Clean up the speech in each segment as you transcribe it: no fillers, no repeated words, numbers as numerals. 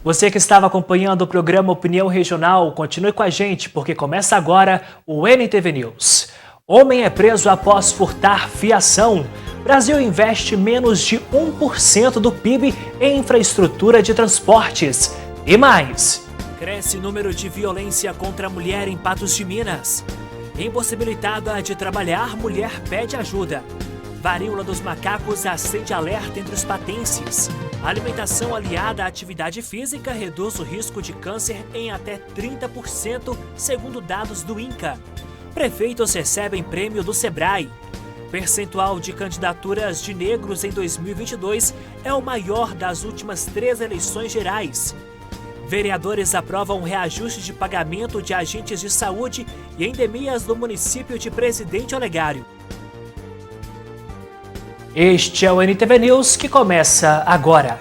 Você que estava acompanhando o programa Opinião Regional, continue com a gente, porque começa agora o NTV News. Homem é preso após furtar fiação. Brasil investe menos de 1% do PIB em infraestrutura de transportes. E mais. Cresce número de violência contra a mulher em Patos de Minas. Impossibilitada de trabalhar, mulher pede ajuda. Varíola dos macacos acende alerta entre os patenses. A alimentação aliada à atividade física reduz o risco de câncer em até 30%, segundo dados do INCA. Prefeitos recebem prêmio do Sebrae. Percentual de candidaturas de negros em 2022 é o maior das últimas 3 eleições gerais. Vereadores aprovam reajuste de pagamento de agentes de saúde e endemias do município de Presidente Olegário. Este é o NTV News que começa agora.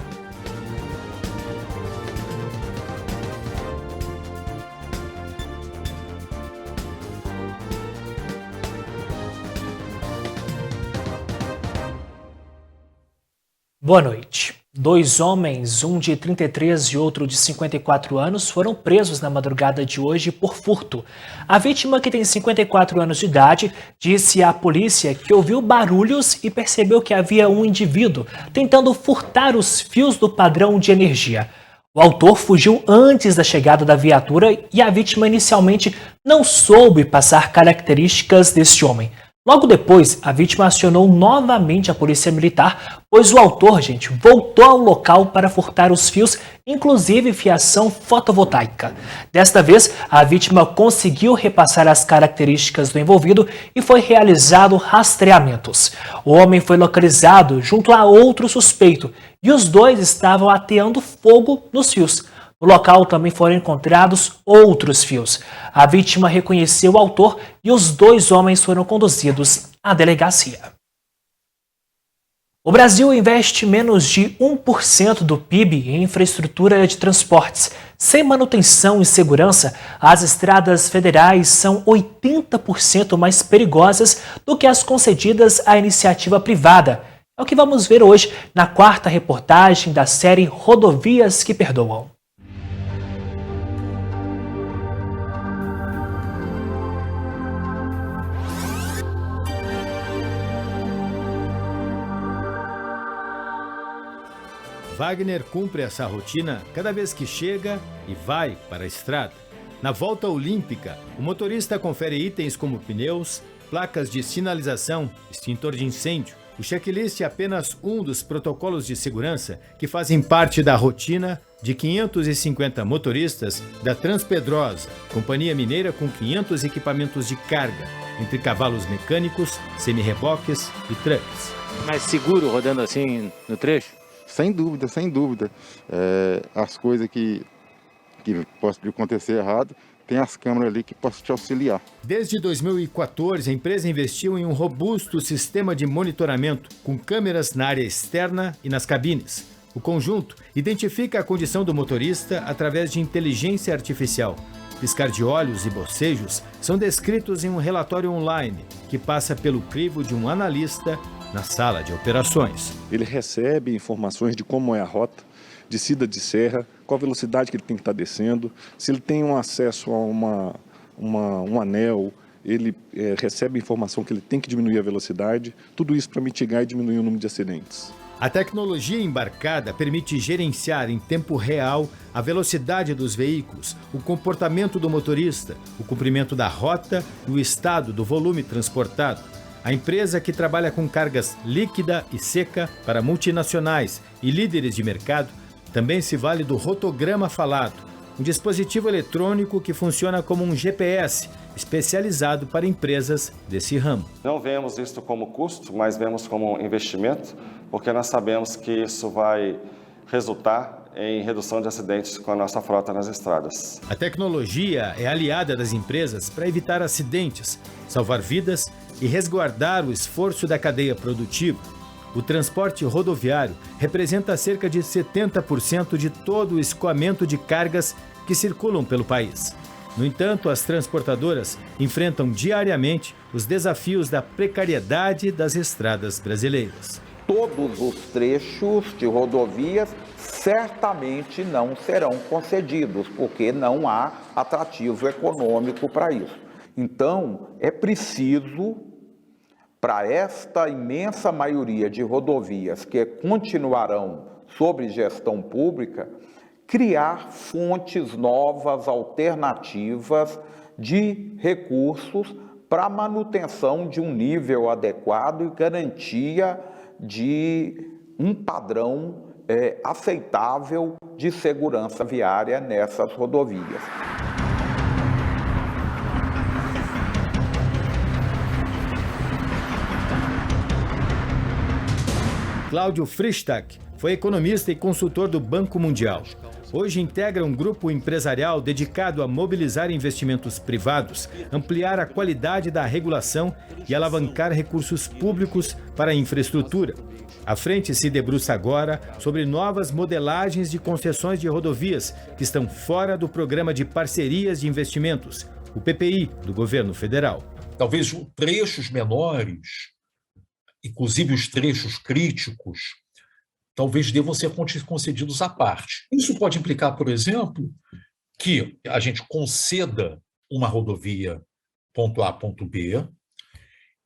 Boa noite. 2 homens, um de 33 e outro de 54 anos, foram presos na madrugada de hoje por furto. A vítima, que tem 54 anos de idade, disse à polícia que ouviu barulhos e percebeu que havia um indivíduo tentando furtar os fios do padrão de energia. O autor fugiu antes da chegada da viatura e a vítima inicialmente não soube passar características deste homem. Logo depois, a vítima acionou novamente a polícia militar, pois o autor, voltou ao local para furtar os fios, inclusive fiação fotovoltaica. Desta vez, a vítima conseguiu repassar as características do envolvido e foi realizado rastreamentos. O homem foi localizado junto a outro suspeito e os dois estavam ateando fogo nos fios. No local também foram encontrados outros fios. A vítima reconheceu o autor e os 2 homens foram conduzidos à delegacia. O Brasil investe menos de 1% do PIB em infraestrutura de transportes. Sem manutenção e segurança, as estradas federais são 80% mais perigosas do que as concedidas à iniciativa privada. É o que vamos ver hoje na 4ª reportagem da série Rodovias que Perdoam. Wagner cumpre essa rotina cada vez que chega e vai para a estrada. Na volta olímpica, o motorista confere itens como pneus, placas de sinalização, extintor de incêndio. O checklist é apenas um dos protocolos de segurança que fazem parte da rotina de 550 motoristas da Transpedrosa, companhia mineira com 500 equipamentos de carga, entre cavalos mecânicos, semi-reboques e trucks. Mais seguro rodando assim no trecho? Sem dúvida, sem dúvida. As coisas que possam acontecer errado, tem as câmeras ali que possam te auxiliar. Desde 2014, a empresa investiu em um robusto sistema de monitoramento com câmeras na área externa e nas cabines. O conjunto identifica a condição do motorista através de inteligência artificial. Piscar de olhos e bocejos são descritos em um relatório online que passa pelo crivo de um analista na sala de operações. Ele recebe informações de como é a rota, descida de serra, qual a velocidade que ele tem que estar descendo, se ele tem um acesso a um anel, ele recebe informação que ele tem que diminuir a velocidade, tudo isso para mitigar e diminuir o número de acidentes. A tecnologia embarcada permite gerenciar em tempo real a velocidade dos veículos, o comportamento do motorista, o comprimento da rota e o estado do volume transportado. A empresa, que trabalha com cargas líquida e seca para multinacionais e líderes de mercado, também se vale do rotograma falado, um dispositivo eletrônico que funciona como um GPS, especializado para empresas desse ramo. Não vemos isto como custo, mas vemos como investimento, porque nós sabemos que isso vai resultar em redução de acidentes com a nossa frota nas estradas. A tecnologia é aliada das empresas para evitar acidentes, salvar vidas e resguardar o esforço da cadeia produtiva. O transporte rodoviário representa cerca de 70% de todo o escoamento de cargas que circulam pelo país. No entanto, as transportadoras enfrentam diariamente os desafios da precariedade das estradas brasileiras. Todos os trechos de rodovias certamente não serão concedidos, porque não há atrativo econômico para isso. Então, é preciso, para esta imensa maioria de rodovias que continuarão sob gestão pública, criar fontes novas, alternativas de recursos para a manutenção de um nível adequado e garantia de um padrão aceitável de segurança viária nessas rodovias. Cláudio Frischtak foi economista e consultor do Banco Mundial. Hoje integra um grupo empresarial dedicado a mobilizar investimentos privados, ampliar a qualidade da regulação e alavancar recursos públicos para a infraestrutura. A frente se debruça agora sobre novas modelagens de concessões de rodovias que estão fora do Programa de Parcerias de Investimentos, o PPI, do governo federal. Talvez trechos menores, inclusive os trechos críticos, talvez devam ser concedidos à parte. Isso pode implicar, por exemplo, que a gente conceda uma rodovia ponto A, ponto B,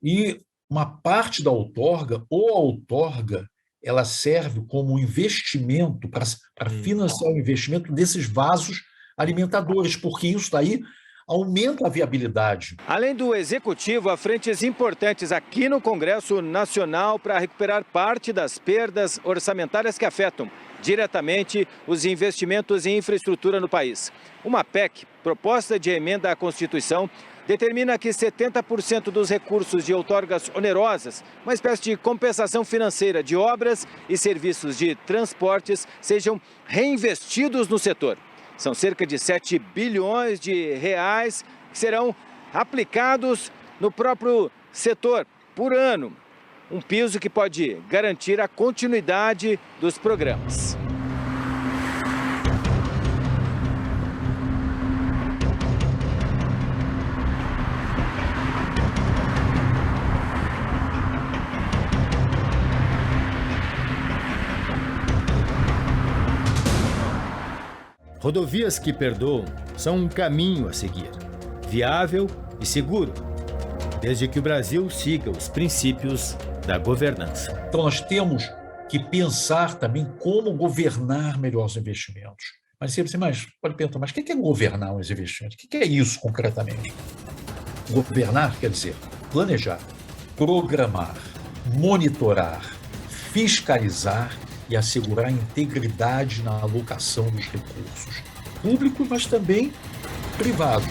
e uma parte da outorga, ou a outorga, ela serve como investimento para financiar o investimento desses vasos alimentadores, porque isso daí aumenta a viabilidade. Além do Executivo, há frentes importantes aqui no Congresso Nacional para recuperar parte das perdas orçamentárias que afetam diretamente os investimentos em infraestrutura no país. Uma PEC, proposta de emenda à Constituição, determina que 70% dos recursos de outorgas onerosas, uma espécie de compensação financeira de obras e serviços de transportes, sejam reinvestidos no setor. São cerca de 7 bilhões de reais que serão aplicados no próprio setor por ano. Um piso que pode garantir a continuidade dos programas. Rodovias que perdoam são um caminho a seguir, viável e seguro, desde que o Brasil siga os princípios da governança. Então nós temos que pensar também como governar melhor os investimentos. Mas você pode perguntar, mas o que é governar os investimentos? O que é isso concretamente? Governar quer dizer planejar, programar, monitorar, fiscalizar e assegurar a integridade na alocação dos recursos públicos, mas também privados.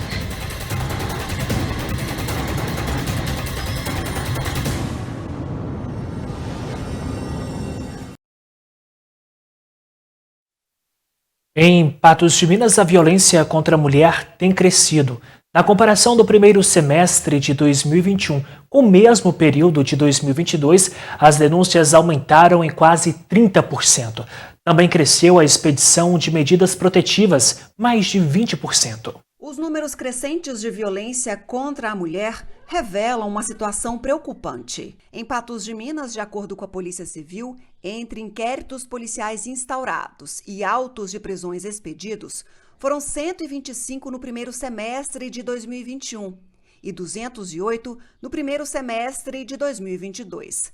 Em Patos de Minas, a violência contra a mulher tem crescido. Na comparação do primeiro semestre de 2021 com o mesmo período de 2022, as denúncias aumentaram em quase 30%. Também cresceu a expedição de medidas protetivas, mais de 20%. Os números crescentes de violência contra a mulher revelam uma situação preocupante. Em Patos de Minas, de acordo com a Polícia Civil, entre inquéritos policiais instaurados e autos de prisões expedidos, foram 125 no primeiro semestre de 2021 e 208 no primeiro semestre de 2022.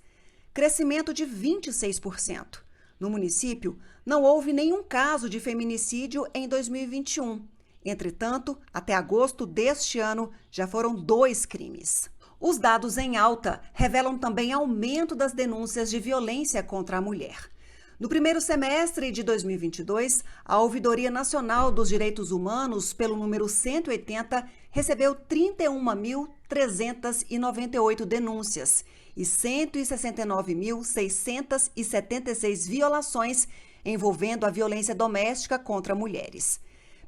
Crescimento de 26%. No município, não houve nenhum caso de feminicídio em 2021. Entretanto, até agosto deste ano, já foram 2 crimes. Os dados em alta revelam também aumento das denúncias de violência contra a mulher. No primeiro semestre de 2022, a Ouvidoria Nacional dos Direitos Humanos, pelo número 180, recebeu 31.398 denúncias e 169.676 violações envolvendo a violência doméstica contra mulheres.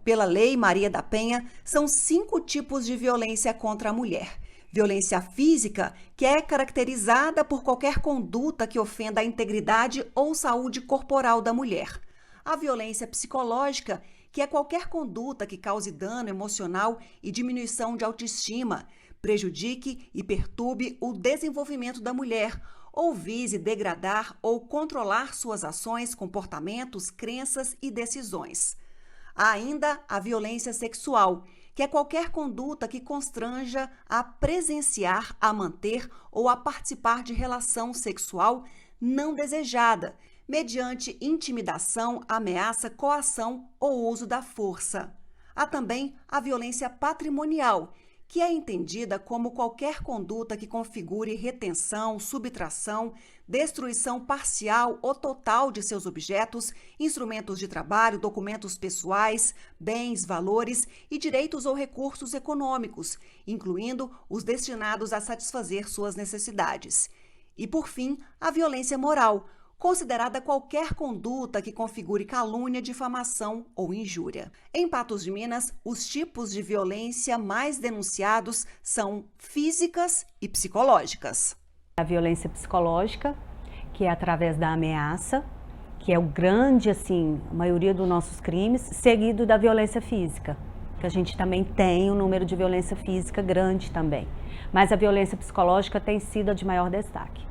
Pela Lei Maria da Penha, são 5 tipos de violência contra a mulher. Violência física, que é caracterizada por qualquer conduta que ofenda a integridade ou saúde corporal da mulher. A violência psicológica, que é qualquer conduta que cause dano emocional e diminuição de autoestima, prejudique e perturbe o desenvolvimento da mulher ou vise degradar ou controlar suas ações, comportamentos, crenças e decisões. Há ainda a violência sexual, que é qualquer conduta que constranja a presenciar, a manter ou a participar de relação sexual não desejada, mediante intimidação, ameaça, coação ou uso da força. Há também a violência patrimonial, que é entendida como qualquer conduta que configure retenção, subtração, destruição parcial ou total de seus objetos, instrumentos de trabalho, documentos pessoais, bens, valores e direitos ou recursos econômicos, incluindo os destinados a satisfazer suas necessidades. E, por fim, a violência moral, considerada qualquer conduta que configure calúnia, difamação ou injúria. Em Patos de Minas, os tipos de violência mais denunciados são físicas e psicológicas. A violência psicológica, que é através da ameaça, que é o grande, a maioria dos nossos crimes, seguido da violência física, que a gente também tem um número de violência física grande também. Mas a violência psicológica tem sido a de maior destaque.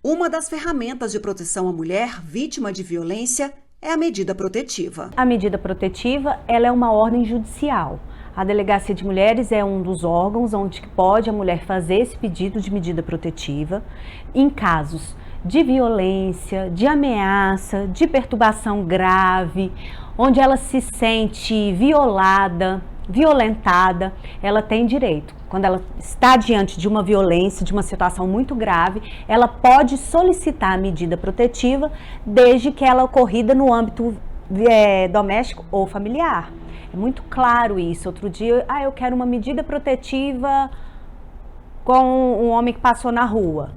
Uma das ferramentas de proteção à mulher vítima de violência é a medida protetiva. A medida protetiva, ela é uma ordem judicial. A Delegacia de Mulheres é um dos órgãos onde pode a mulher fazer esse pedido de medida protetiva em casos de violência, de ameaça, de perturbação grave, onde ela se sente violada, violentada, ela tem direito. Quando ela está diante de uma violência, de uma situação muito grave, ela pode solicitar a medida protetiva, desde que ela ocorrida no âmbito doméstico ou familiar. É muito claro isso. Outro dia, eu quero uma medida protetiva com um homem que passou na rua.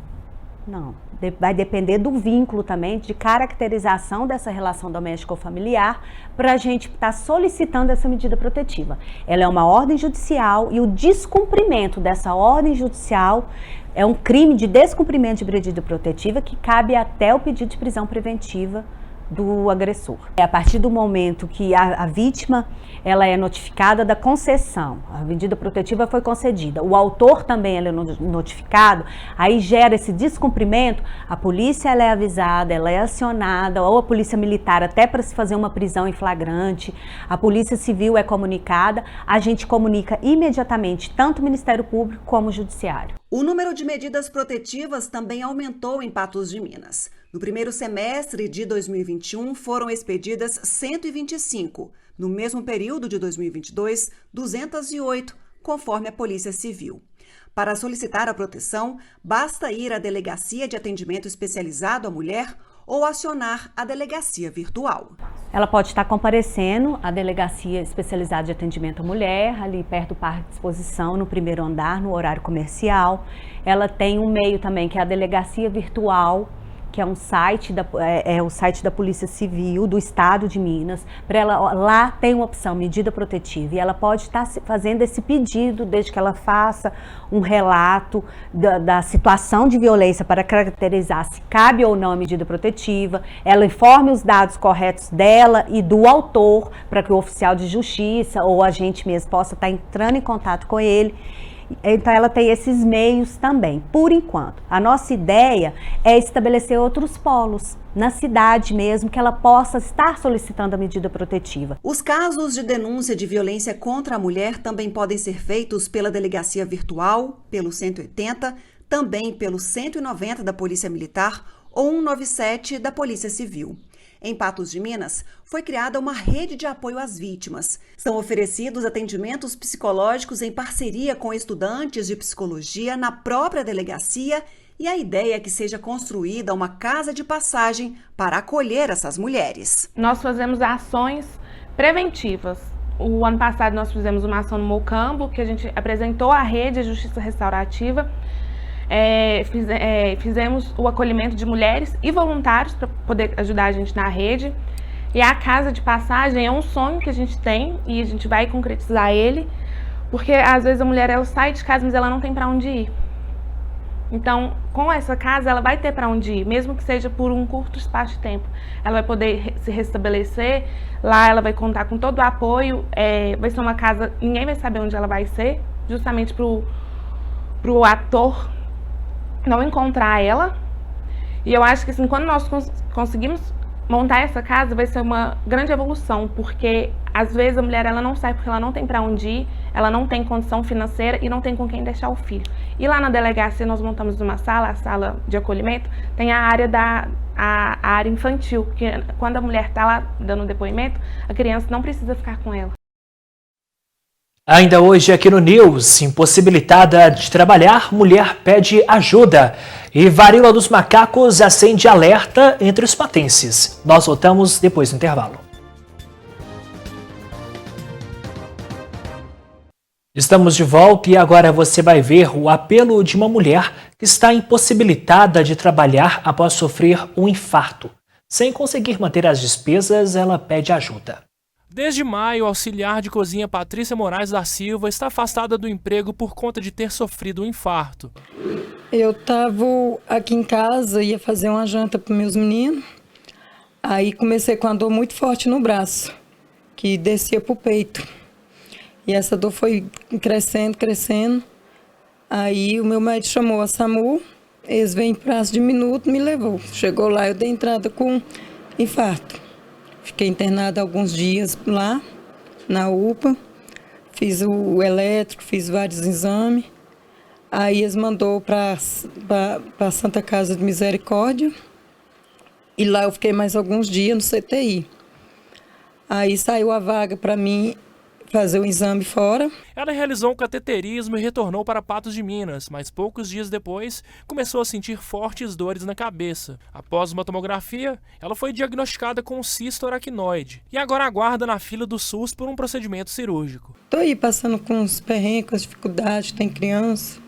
Não. Vai depender do vínculo também, de caracterização dessa relação doméstica ou familiar, para a gente estar solicitando essa medida protetiva. Ela é uma ordem judicial e o descumprimento dessa ordem judicial é um crime de descumprimento de medida protetiva que cabe até o pedido de prisão preventiva do agressor. A partir do momento que a vítima ela é notificada da concessão, a medida protetiva foi concedida, o autor também é notificado, aí gera esse descumprimento, a polícia ela é avisada, ela é acionada, ou a polícia militar até para se fazer uma prisão em flagrante, a polícia civil é comunicada, a gente comunica imediatamente tanto o Ministério Público como o Judiciário. O número de medidas protetivas também aumentou em Patos de Minas. No primeiro semestre de 2021, foram expedidas 125. No mesmo período de 2022, 208, conforme a Polícia Civil. Para solicitar a proteção, basta ir à Delegacia de Atendimento Especializado à Mulher ou acionar a Delegacia Virtual. Ela pode estar comparecendo à Delegacia Especializada de Atendimento à Mulher, ali perto do Parque de Exposição, no primeiro andar, no horário comercial. Ela tem um meio também, que é a Delegacia Virtual, que é um site o site da Polícia Civil do Estado de Minas. Lá tem uma opção, medida protetiva, e ela pode estar fazendo esse pedido desde que ela faça um relato da situação de violência para caracterizar se cabe ou não a medida protetiva, ela informe os dados corretos dela e do autor para que o oficial de justiça ou a gente mesmo possa estar entrando em contato com ele. Então ela tem esses meios também, por enquanto. A nossa ideia é estabelecer outros polos, na cidade mesmo, que ela possa estar solicitando a medida protetiva. Os casos de denúncia de violência contra a mulher também podem ser feitos pela Delegacia Virtual, pelo 180, também pelo 190 da Polícia Militar ou 197 da Polícia Civil. Em Patos de Minas, foi criada uma rede de apoio às vítimas. São oferecidos atendimentos psicológicos em parceria com estudantes de psicologia na própria delegacia e a ideia é que seja construída uma casa de passagem para acolher essas mulheres. Nós fazemos ações preventivas. O ano passado nós fizemos uma ação no Mocambo, que a gente apresentou a rede de justiça restaurativa. Fizemos o acolhimento de mulheres e voluntários para poder ajudar a gente na rede. E a casa de passagem é um sonho que a gente tem e a gente vai concretizar ele, porque às vezes a mulher ela sai de casa, mas ela não tem para onde ir. Então, com essa casa, ela vai ter para onde ir, mesmo que seja por um curto espaço de tempo. Ela vai poder se restabelecer, lá ela vai contar com todo o apoio, vai ser uma casa, ninguém vai saber onde ela vai ser, justamente para o ator não encontrar ela E eu acho que assim, quando nós conseguimos montar essa casa, vai ser uma grande evolução, porque às vezes a mulher ela não sai porque ela não tem para onde ir, ela não tem condição financeira e não tem com quem deixar o filho. E lá na delegacia nós montamos uma sala, a sala de acolhimento, tem a área a área infantil, que quando a mulher está lá dando depoimento, a criança não precisa ficar com ela. Ainda hoje aqui no News, impossibilitada de trabalhar, mulher pede ajuda. E varíola dos macacos acende alerta entre os patenses. Nós voltamos depois do intervalo. Estamos de volta e agora você vai ver o apelo de uma mulher que está impossibilitada de trabalhar após sofrer um infarto. Sem conseguir manter as despesas, ela pede ajuda. Desde maio, a auxiliar de cozinha Patrícia Moraes da Silva está afastada do emprego por conta de ter sofrido um infarto. Eu estava aqui em casa, ia fazer uma janta para meus meninos, aí comecei com uma dor muito forte no braço, que descia para o peito. E essa dor foi crescendo, aí o meu médico chamou a SAMU, eles vêm em prazo de minuto, me levou. Chegou lá, eu dei entrada com infarto. Fiquei internada alguns dias lá, na UPA, fiz o elétrico, fiz vários exames. Aí eles mandou para a Santa Casa de Misericórdia e lá eu fiquei mais alguns dias no CTI. Aí saiu a vaga para mim fazer o exame fora. Ela realizou um cateterismo e retornou para Patos de Minas, mas poucos dias depois começou a sentir fortes dores na cabeça. Após uma tomografia, ela foi diagnosticada com cisto aracnoide e agora aguarda na fila do SUS por um procedimento cirúrgico. Estou aí passando com uns perrengues, com as dificuldades, tem criança,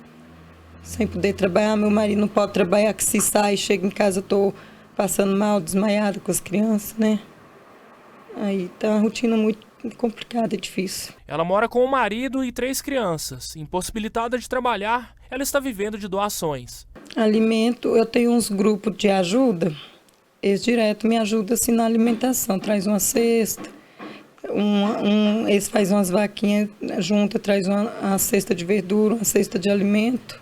sem poder trabalhar, meu marido não pode trabalhar, que se sai, chega em casa, estou passando mal, desmaiada com as crianças, né? Aí tá uma rotina muito complicada e difícil. Ela mora com o marido e 3 crianças. Impossibilitada de trabalhar, ela está vivendo de doações. Alimento, eu tenho uns grupos de ajuda, eles direto me ajudam assim na alimentação, traz uma cesta, eles fazem umas vaquinhas juntas, traz uma cesta de verdura, uma cesta de alimento,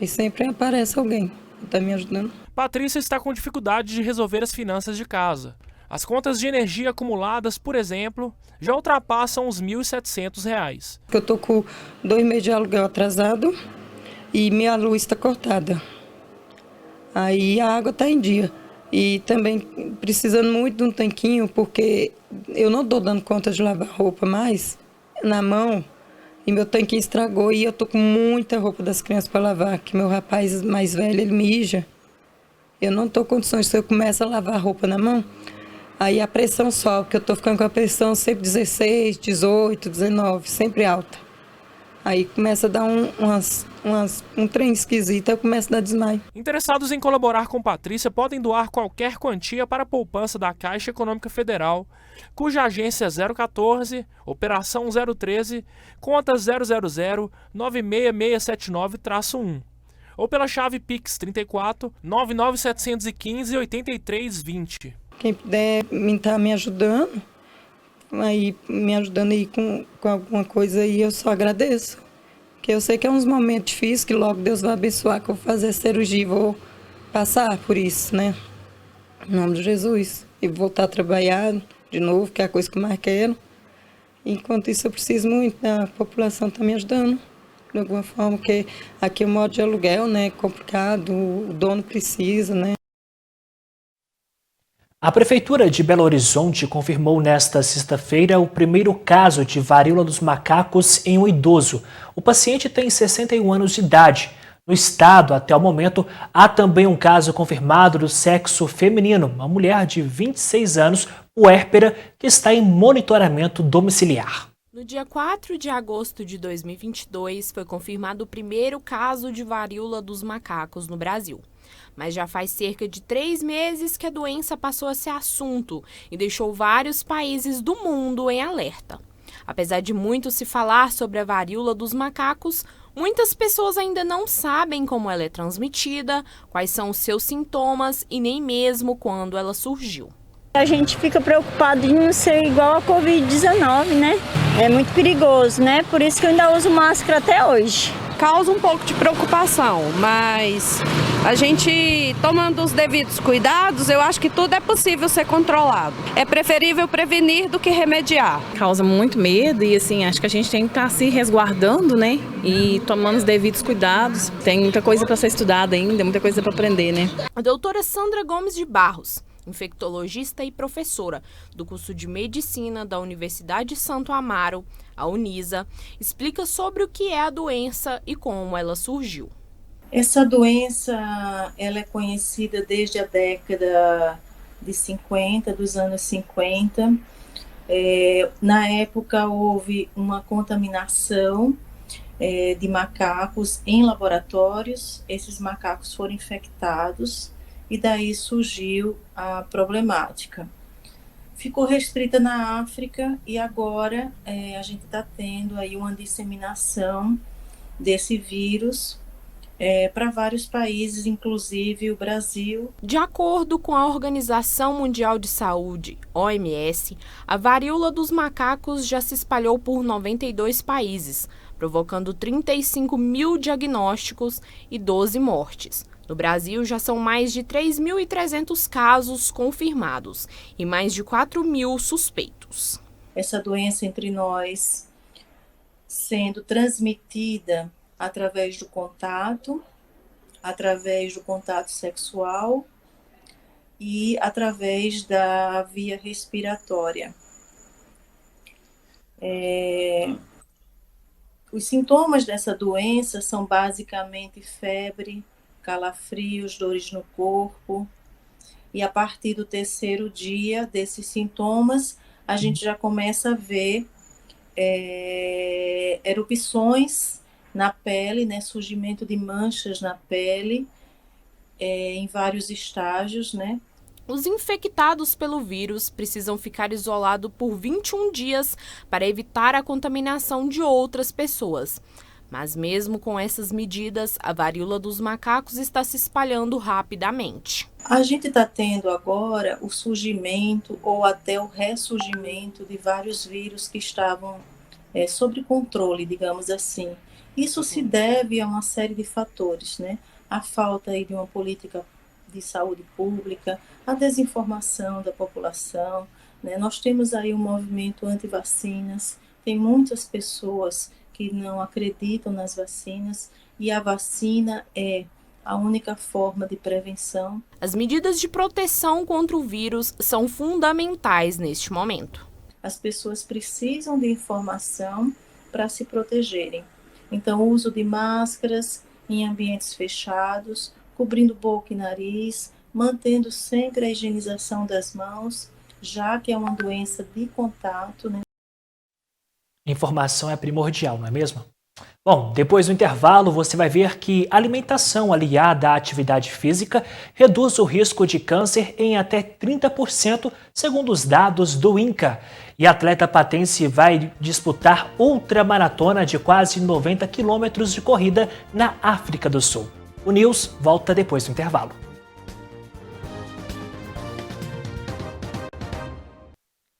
e sempre aparece alguém que está me ajudando. Patrícia está com dificuldade de resolver as finanças de casa. As contas de energia acumuladas, por exemplo, já ultrapassam os R$ 1.700. Eu estou com 2 meses de aluguel atrasado e minha luz está cortada. Aí a água está em dia. E também precisando muito de um tanquinho, porque eu não estou dando conta de lavar roupa mais na mão. E meu tanquinho estragou e eu estou com muita roupa das crianças para lavar, que meu rapaz mais velho, ele mija. Eu não estou com condições, se eu começo a lavar roupa na mão, aí a pressão sobe, porque eu estou ficando com a pressão sempre 16, 18, 19, sempre alta. Aí começa a dar um trem esquisito, eu começo a dar desmaio. Interessados em colaborar com Patrícia podem doar qualquer quantia para a poupança da Caixa Econômica Federal, cuja agência é 014, operação 013, conta 000-96679-1. Ou pela chave Pix 34 99715 8320. Quem puder estar me ajudando, aí com alguma coisa aí, eu só agradeço. Porque eu sei que é uns momentos difíceis, que logo Deus vai abençoar, que eu vou fazer cirurgia e vou passar por isso, né? Em nome de Jesus. E voltar a trabalhar de novo, que é a coisa que eu mais quero. Enquanto isso, eu preciso muito da população estar me ajudando. De alguma forma, porque aqui o modo de aluguel, né, é complicado, o dono precisa, né? A Prefeitura de Belo Horizonte confirmou nesta sexta-feira o primeiro caso de varíola dos macacos em um idoso. O paciente tem 61 anos de idade. No estado, até o momento, há também um caso confirmado do sexo feminino, uma mulher de 26 anos, puérpera, que está em monitoramento domiciliar. No dia 4 de agosto de 2022, foi confirmado o primeiro caso de varíola dos macacos no Brasil. Mas já faz cerca de 3 meses que a doença passou a ser assunto e deixou vários países do mundo em alerta. Apesar de muito se falar sobre a varíola dos macacos, muitas pessoas ainda não sabem como ela é transmitida, quais são os seus sintomas e nem mesmo quando ela surgiu. A gente fica preocupado de não ser igual a Covid-19, né? É muito perigoso, né? Por isso que eu ainda uso máscara até hoje. causa um pouco de preocupação, mas a gente tomando os devidos cuidados, eu acho que tudo é possível ser controlado. É preferível prevenir do que remediar. Causa muito medo e assim, acho que a gente tem que estar se resguardando, né? E tomando os devidos cuidados. Tem muita coisa para ser estudada ainda, muita coisa para aprender, né? A doutora Sandra Gomes de Barros, infectologista e professora do curso de Medicina da Universidade Santo Amaro, a Unisa, explica sobre o que é a doença e como ela surgiu. Essa doença ela é conhecida desde a década de 50, dos anos 50. Na época houve uma contaminação de macacos em laboratórios. Esses macacos foram infectados e daí surgiu a problemática. Ficou restrita na África e agora a gente está tendo aí uma disseminação desse vírus para vários países, inclusive o Brasil. De acordo com a Organização Mundial de Saúde, OMS, a varíola dos macacos já se espalhou por 92 países, provocando 35 mil diagnósticos e 12 mortes. No Brasil, já são mais de 3.300 casos confirmados e mais de 4.000 suspeitos. Essa doença entre nós sendo transmitida através do contato sexual e através da via respiratória. Os sintomas dessa doença são basicamente febre, calafrios, dores no corpo, e a partir do 3º dia desses sintomas, a gente já começa a ver erupções na pele, né, surgimento de manchas na pele, em vários estágios, né? Os infectados pelo vírus precisam ficar isolados por 21 dias para evitar a contaminação de outras pessoas. Mas mesmo com essas medidas, a varíola dos macacos está se espalhando rapidamente. A gente está tendo agora o surgimento ou até o ressurgimento de vários vírus que estavam sob controle, digamos assim. Isso se deve a uma série de fatores, né? A falta aí de uma política de saúde pública, a desinformação da população, né? Nós temos aí um movimento anti-vacinas, tem muitas pessoas que não acreditam nas vacinas e a vacina é a única forma de prevenção. As medidas de proteção contra o vírus são fundamentais neste momento. As pessoas precisam de informação para se protegerem. Então, o uso de máscaras em ambientes fechados, cobrindo boca e nariz, mantendo sempre a higienização das mãos, já que é uma doença de contato, né? Informação é primordial, não é mesmo? Bom, depois do intervalo você vai ver que a alimentação aliada à atividade física reduz o risco de câncer em até 30%, segundo os dados do INCA. E a atleta patense vai disputar ultramaratona de quase 90 quilômetros de corrida na África do Sul. O News volta depois do intervalo.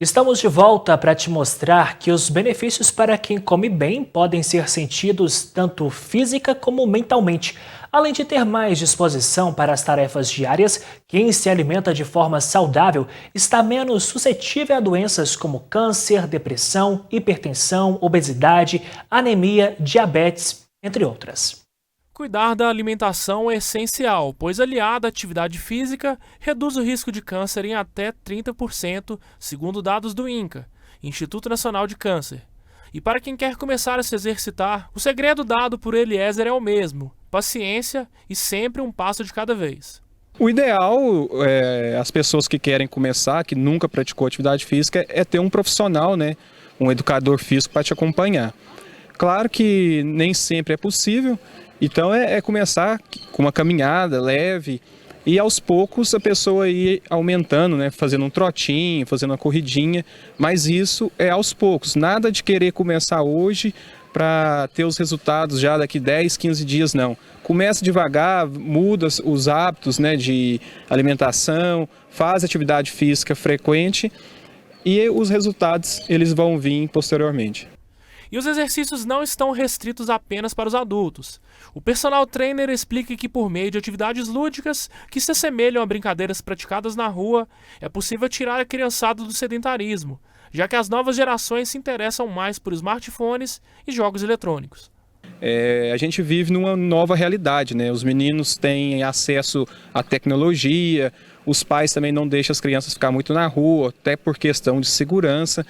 Estamos de volta para te mostrar que os benefícios para quem come bem podem ser sentidos tanto física como mentalmente. Além de ter mais disposição para as tarefas diárias, quem se alimenta de forma saudável está menos suscetível a doenças como câncer, depressão, hipertensão, obesidade, anemia, diabetes, entre outras. Cuidar da alimentação é essencial, pois aliada à atividade física, reduz o risco de câncer em até 30%, segundo dados do INCA, Instituto Nacional de Câncer. E para quem quer começar a se exercitar, o segredo dado por Eliezer é o mesmo: paciência e sempre um passo de cada vez. O ideal, as pessoas que querem começar, que nunca praticou atividade física, é ter um profissional, né, um educador físico para te acompanhar. Claro que nem sempre é possível. Então é começar com uma caminhada leve e aos poucos a pessoa ir aumentando, né? Fazendo um trotinho, fazendo uma corridinha, mas isso é aos poucos, nada de querer começar hoje para ter os resultados já daqui 10, 15 dias, não. Começa devagar, muda os hábitos, né, de alimentação, faz atividade física frequente e os resultados eles vão vir posteriormente. E os exercícios não estão restritos apenas para os adultos. O personal trainer explica que por meio de atividades lúdicas que se assemelham a brincadeiras praticadas na rua, é possível tirar a criançada do sedentarismo, já que as novas gerações se interessam mais por smartphones e jogos eletrônicos. A gente vive numa nova realidade, né? Os meninos têm acesso à tecnologia, os pais também não deixam as crianças ficar muito na rua, até por questão de segurança.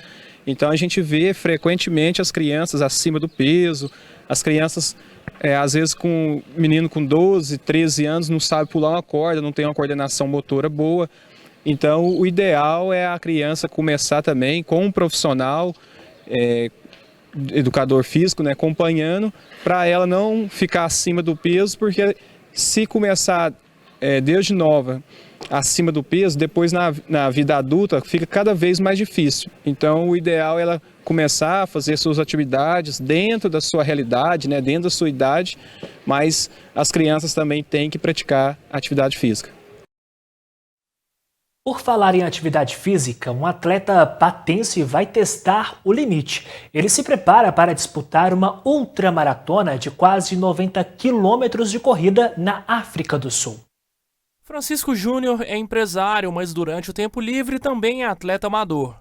Então a gente vê frequentemente as crianças acima do peso, as crianças, às vezes com menino com 12, 13 anos não sabe pular uma corda, não tem uma coordenação motora boa. Então o ideal é a criança começar também com um profissional, educador físico, né, acompanhando, para ela não ficar acima do peso, porque se começar desde nova acima do peso, depois na vida adulta fica cada vez mais difícil. Então o ideal é ela começar a fazer suas atividades dentro da sua realidade, né, dentro da sua idade, mas as crianças também têm que praticar atividade física. Por falar em atividade física, um atleta patense vai testar o limite. Ele se prepara para disputar uma ultramaratona de quase 90 quilômetros de corrida na África do Sul. Francisco Júnior é empresário, mas durante o tempo livre também é atleta amador.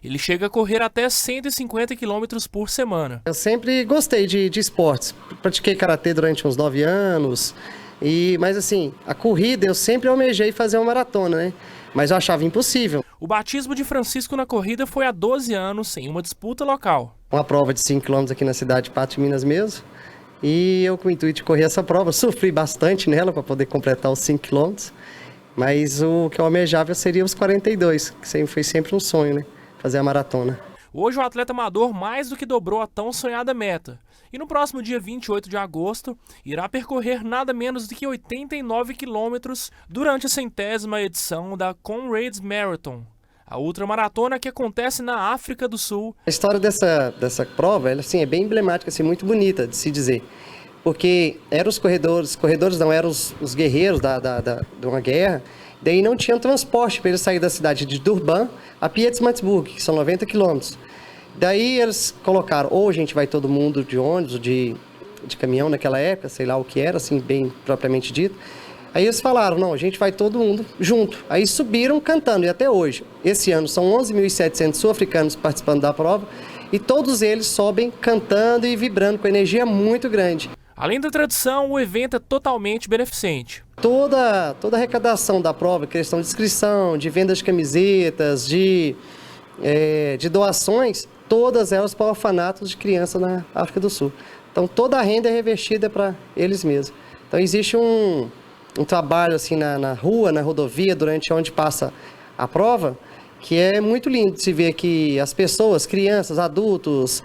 Ele chega a correr até 150 quilômetros por semana. Eu sempre gostei de esportes. Pratiquei karatê durante uns 9 anos. Mas assim, a corrida eu sempre almejei fazer uma maratona, né? Mas eu achava impossível. O batismo de Francisco na corrida foi há 12 anos, em uma disputa local. Uma prova de 5 km aqui na cidade de Patos de Minas mesmo. E eu com o intuito de correr essa prova, sofri bastante nela para poder completar os 5 km. Mas o que eu almejava seria os 42, que foi sempre um sonho, né? Fazer a maratona. Hoje o atleta amador mais do que dobrou a tão sonhada meta. E no próximo dia 28 de agosto, irá percorrer nada menos do que 89 quilômetros durante a 100ª edição da Comrades Marathon, a ultramaratona que acontece na África do Sul. A história dessa prova ela, assim, é bem emblemática, assim, muito bonita de se dizer. Porque eram os corredores não, eram os guerreiros de uma guerra, daí não tinham transporte para eles sair da cidade de Durban a Pietermaritzburg, que são 90 quilômetros. Daí eles colocaram, ou a gente vai todo mundo de ônibus, de caminhão naquela época, sei lá o que era, assim, bem propriamente dito. Aí eles falaram, não, a gente vai todo mundo junto. Aí subiram cantando, e até hoje, esse ano, são 11.700 sul-africanos participando da prova, e todos eles sobem cantando e vibrando com energia muito grande. Além da tradição, o evento é totalmente beneficente. Toda a arrecadação da prova, questão de inscrição, de venda de camisetas, de doações, todas elas para orfanatos de crianças na África do Sul. Então toda a renda é revestida para eles mesmos. Então existe um trabalho assim na rua, na rodovia, durante onde passa a prova, que é muito lindo de se ver que as pessoas, crianças, adultos,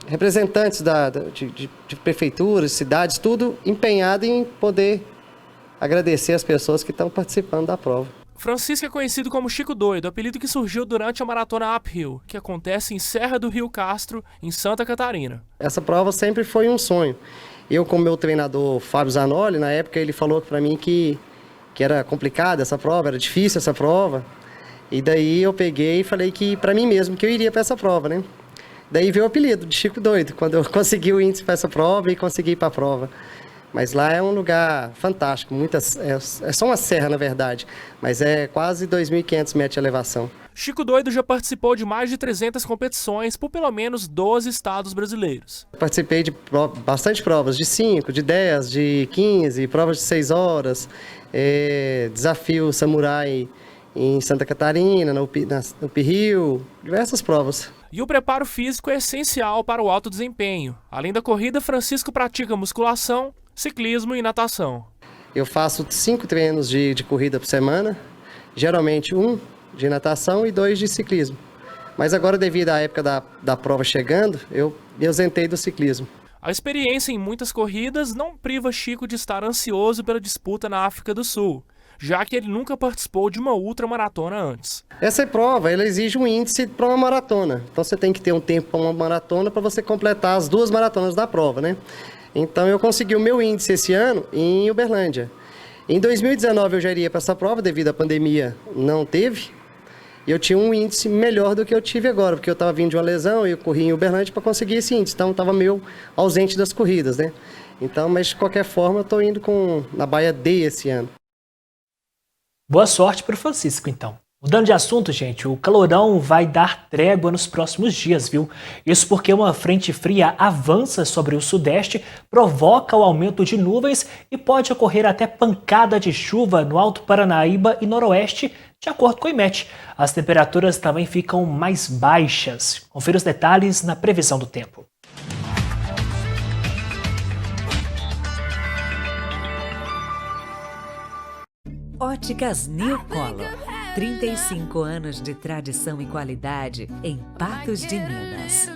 representantes de prefeituras, cidades, tudo empenhado em poder agradecer as pessoas que estão participando da prova. Francisco é conhecido como Chico Doido, apelido que surgiu durante a maratona Uphill, que acontece em Serra do Rio Castro, em Santa Catarina. Essa prova sempre foi um sonho. Eu, como meu treinador Fábio Zanoli, na época ele falou para mim que era complicada essa prova, era difícil essa prova. E daí eu peguei e falei que para mim mesmo que eu iria para essa prova, né? Daí veio o apelido de Chico Doido, quando eu consegui o índice para essa prova e consegui ir para a prova. Mas lá é um lugar fantástico, é só uma serra na verdade, mas é quase 2.500 metros de elevação. Chico Doido já participou de mais de 300 competições por pelo menos 12 estados brasileiros. Participei de bastante provas, de 5, de 10, de 15, provas de 6 horas, desafio samurai em Santa Catarina, no Uphill, diversas provas. E o preparo físico é essencial para o alto desempenho. Além da corrida, Francisco pratica musculação, ciclismo e natação. Eu faço 5 treinos de corrida por semana, geralmente 1 de natação e 2 de ciclismo. Mas agora, devido à época da prova chegando, eu me ausentei do ciclismo. A experiência em muitas corridas não priva Chico de estar ansioso pela disputa na África do Sul, já que ele nunca participou de uma ultramaratona antes. Essa prova ela exige um índice para uma maratona. Então você tem que ter um tempo para uma maratona para você completar as 2 maratonas da prova, né? Então eu consegui o meu índice esse ano em Uberlândia. Em 2019 eu já iria para essa prova, devido à pandemia não teve. E eu tinha um índice melhor do que eu tive agora, porque eu estava vindo de uma lesão e eu corri em Uberlândia para conseguir esse índice. Então, estava meio ausente das corridas, né? Então, mas de qualquer forma, eu estou indo na Baia D esse ano. Boa sorte para o Francisco, então. Mudando de assunto, gente, o calorão vai dar trégua nos próximos dias, viu? Isso porque uma frente fria avança sobre o sudeste, provoca o aumento de nuvens e pode ocorrer até pancada de chuva no Alto Paranaíba e Noroeste, de acordo com o IMET. As temperaturas também ficam mais baixas. Confira os detalhes na previsão do tempo. Óticas New Color. 35 anos de tradição e qualidade em Patos de Minas.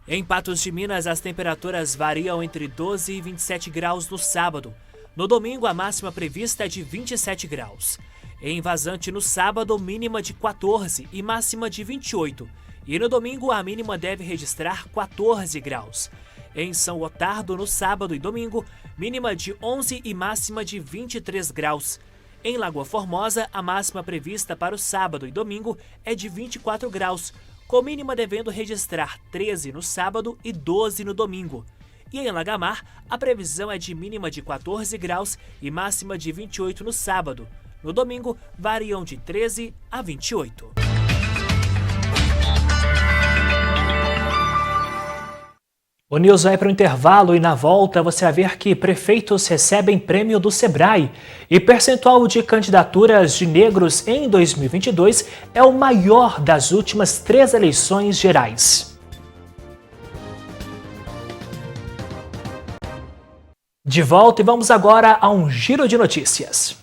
Em Patos de Minas, as temperaturas variam entre 12 e 27 graus no sábado. No domingo, a máxima prevista é de 27 graus. Em Vazante, no sábado, mínima de 14 e máxima de 28. E no domingo, a mínima deve registrar 14 graus. Em São Gotardo, no sábado e domingo, mínima de 11 e máxima de 23 graus. Em Lagoa Formosa, a máxima prevista para o sábado e domingo é de 24 graus, com mínima devendo registrar 13 no sábado e 12 no domingo. E em Lagamar, a previsão é de mínima de 14 graus e máxima de 28 no sábado. No domingo, variam de 13 a 28. O News vai para o intervalo e na volta você vai ver que prefeitos recebem prêmio do Sebrae e percentual de candidaturas de negros em 2022 é o maior das últimas 3 eleições gerais. De volta e vamos agora a um giro de notícias.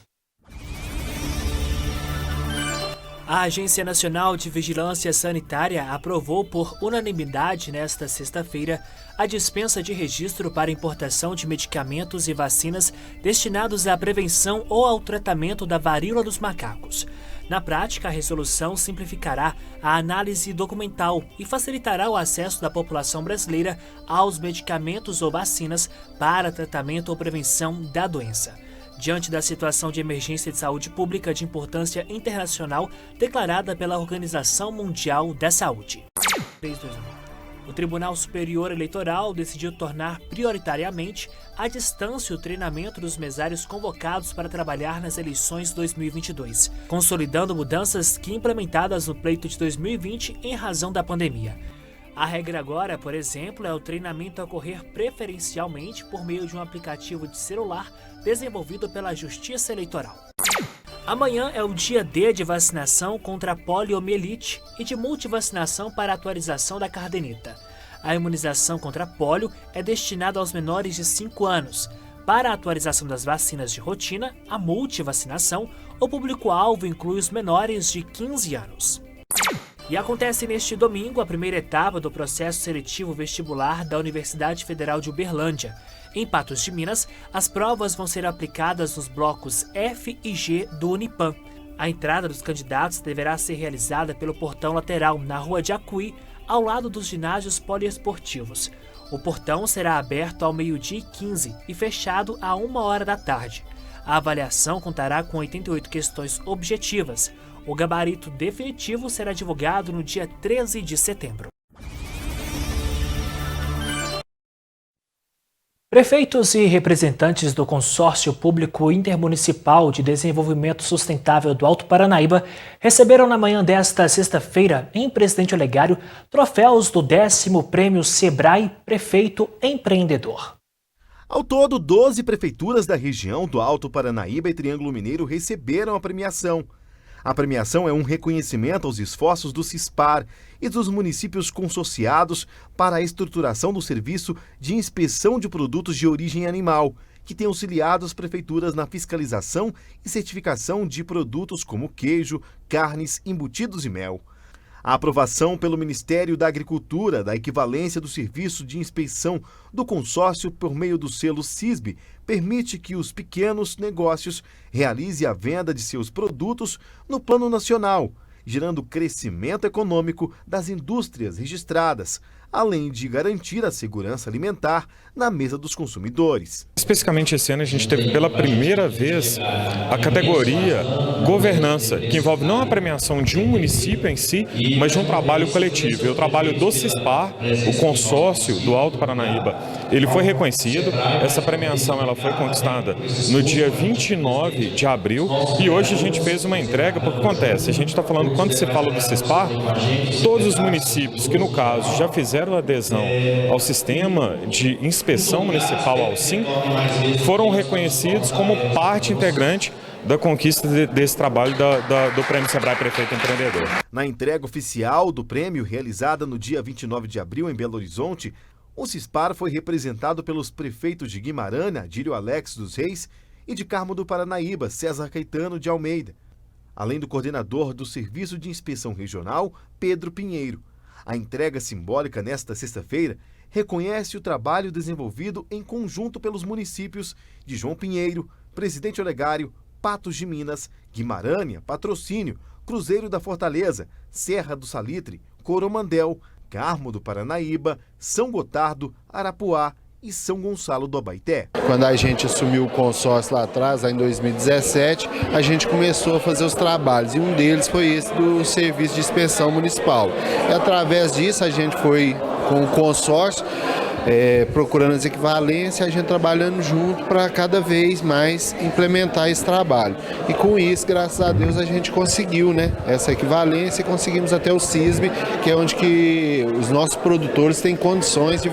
A Agência Nacional de Vigilância Sanitária aprovou por unanimidade nesta sexta-feira a dispensa de registro para importação de medicamentos e vacinas destinados à prevenção ou ao tratamento da varíola dos macacos. Na prática, a resolução simplificará a análise documental e facilitará o acesso da população brasileira aos medicamentos ou vacinas para tratamento ou prevenção da doença. Diante da situação de emergência de saúde pública de importância internacional declarada pela Organização Mundial da Saúde. O Tribunal Superior Eleitoral decidiu tornar prioritariamente à distância o treinamento dos mesários convocados para trabalhar nas eleições 2022, consolidando mudanças que implementadas no pleito de 2020 em razão da pandemia. A regra agora, por exemplo, é o treinamento ocorrer preferencialmente por meio de um aplicativo de celular desenvolvido pela Justiça Eleitoral. Amanhã é o dia D de vacinação contra a poliomielite e de multivacinação para a atualização da cardenita. A imunização contra a polio é destinada aos menores de 5 anos. Para a atualização das vacinas de rotina, a multivacinação, o público-alvo inclui os menores de 15 anos. E acontece neste domingo a primeira etapa do processo seletivo vestibular da Universidade Federal de Uberlândia. Em Patos de Minas, as provas vão ser aplicadas nos blocos F e G do Unipam. A entrada dos candidatos deverá ser realizada pelo portão lateral, na Rua de Acuí, ao lado dos ginásios poliesportivos. O portão será aberto ao 12h15 e fechado a 1h da tarde. A avaliação contará com 88 questões objetivas. O gabarito definitivo será divulgado no dia 13 de setembro. Prefeitos e representantes do Consórcio Público Intermunicipal de Desenvolvimento Sustentável do Alto Paranaíba receberam na manhã desta sexta-feira, em Presidente Olegário, troféus do 10º Prêmio Sebrae Prefeito Empreendedor. Ao todo, 12 prefeituras da região do Alto Paranaíba e Triângulo Mineiro receberam a premiação. A premiação é um reconhecimento aos esforços do CISPAR e dos municípios consorciados para a estruturação do serviço de inspeção de produtos de origem animal, que tem auxiliado as prefeituras na fiscalização e certificação de produtos como queijo, carnes, embutidos e mel. A aprovação pelo Ministério da Agricultura da equivalência do serviço de inspeção do consórcio por meio do selo CISB permite que os pequenos negócios realizem a venda de seus produtos no plano nacional, gerando crescimento econômico das indústrias registradas, além de garantir a segurança alimentar na mesa dos consumidores. Especificamente esse ano a gente teve pela primeira vez a categoria governança, que envolve não a premiação de um município em si, mas de um trabalho coletivo. E o trabalho do CISPAR, o consórcio do Alto Paranaíba, ele foi reconhecido. Essa premiação ela foi conquistada no dia 29 de abril e hoje a gente fez uma entrega, porque acontece, a gente está falando, quando se fala do CISPAR, todos os municípios que no caso já fizeram adesão ao sistema de inspeção municipal Alcim, foram reconhecidos como parte integrante da conquista desse trabalho do Prêmio Sebrae Prefeito Empreendedor. Na entrega oficial do prêmio, realizada no dia 29 de abril em Belo Horizonte, o CISPAR foi representado pelos prefeitos de Guimarães, Adílio Alex dos Reis, e de Carmo do Paranaíba, César Caetano de Almeida, além do coordenador do Serviço de Inspeção Regional, Pedro Pinheiro. A entrega simbólica nesta sexta-feira reconhece o trabalho desenvolvido em conjunto pelos municípios de João Pinheiro, Presidente Olegário, Patos de Minas, Guimarães, Patrocínio, Cruzeiro da Fortaleza, Serra do Salitre, Coromandel, Carmo do Paranaíba, São Gotardo, Arapuá e São Gonçalo do Abaeté. Quando a gente assumiu o consórcio lá atrás, lá em 2017, a gente começou a fazer os trabalhos e um deles foi esse do Serviço de Inspeção Municipal. E através disso a gente foi com o consórcio, procurando as equivalências, a gente trabalhando junto para cada vez mais implementar esse trabalho. E com isso, graças a Deus, a gente conseguiu, né, essa equivalência e conseguimos até o CISB, que é onde que os nossos produtores têm condições de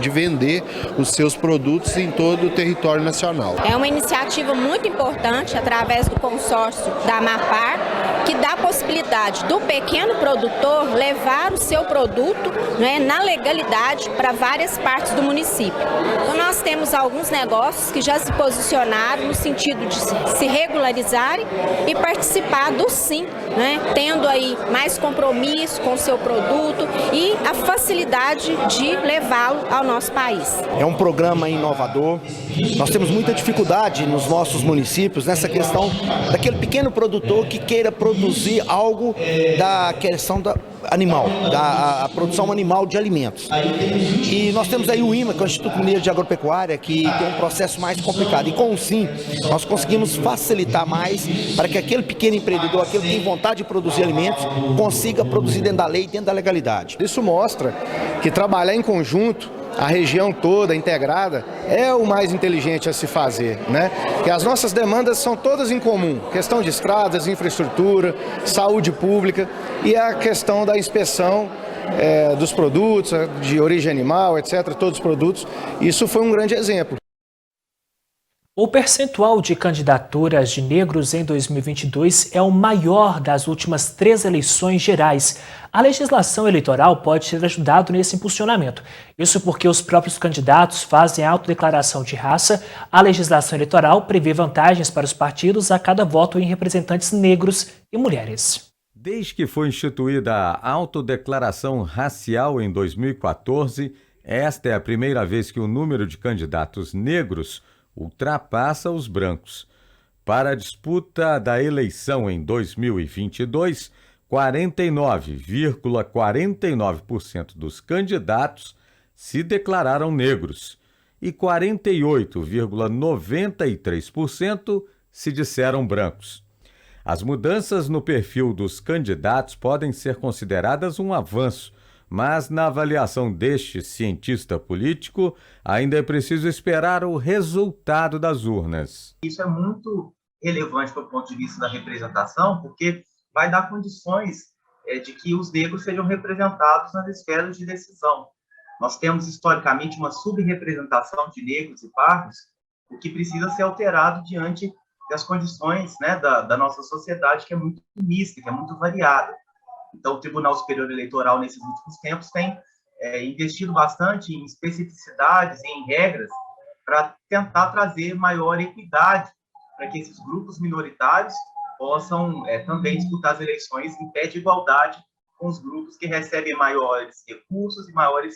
vender os seus produtos em todo o território nacional. É uma iniciativa muito importante através do consórcio da Amapar, que dá a possibilidade do pequeno produtor levar o seu produto, né, na legalidade para várias partes do município. Então nós temos alguns negócios que já se posicionaram no sentido de se regularizarem e participar do SIM, né, tendo aí mais compromisso com o seu produto e a facilidade de levá-lo ao nosso país. É um programa inovador. Nós temos muita dificuldade nos nossos municípios nessa questão daquele pequeno produtor que queira produzir algo da questão da animal, da produção animal de alimentos. E nós temos aí o IMA, que é o Instituto Mineiro de Agropecuária, que tem um processo mais complicado. E com o SIM, nós conseguimos facilitar mais para que aquele pequeno empreendedor, aquele que tem vontade de produzir alimentos, consiga produzir dentro da lei e dentro da legalidade. Isso mostra que trabalhar em conjunto, a região toda integrada, é o mais inteligente a se fazer, né? Que as nossas demandas são todas em comum, questão de estradas, infraestrutura, saúde pública e a questão da inspeção dos produtos, de origem animal, etc., todos os produtos. Isso foi um grande exemplo. O percentual de candidaturas de negros em 2022 é o maior das últimas 3 eleições gerais. A legislação eleitoral pode ter ajudado nesse impulsionamento. Isso porque os próprios candidatos fazem a autodeclaração de raça. A legislação eleitoral prevê vantagens para os partidos a cada voto em representantes negros e mulheres. Desde que foi instituída a autodeclaração racial em 2014, esta é a primeira vez que o número de candidatos negros ultrapassa os brancos. Para a disputa da eleição em 2022, 49,49% dos candidatos se declararam negros e 48,93% se disseram brancos. As mudanças no perfil dos candidatos podem ser consideradas um avanço, mas na avaliação deste cientista político, ainda é preciso esperar o resultado das urnas. Isso é muito relevante do ponto de vista da representação, porque vai dar condições de que os negros sejam representados nas esferas de decisão. Nós temos, historicamente, uma subrepresentação de negros e pardos, o que precisa ser alterado diante das condições, né, da nossa sociedade, que é muito mista, que é muito variada. Então, o Tribunal Superior Eleitoral, nesses últimos tempos, tem investido bastante em especificidades e em regras para tentar trazer maior equidade para que esses grupos minoritários possam também disputar as eleições em pé de igualdade com os grupos que recebem maiores recursos e maiores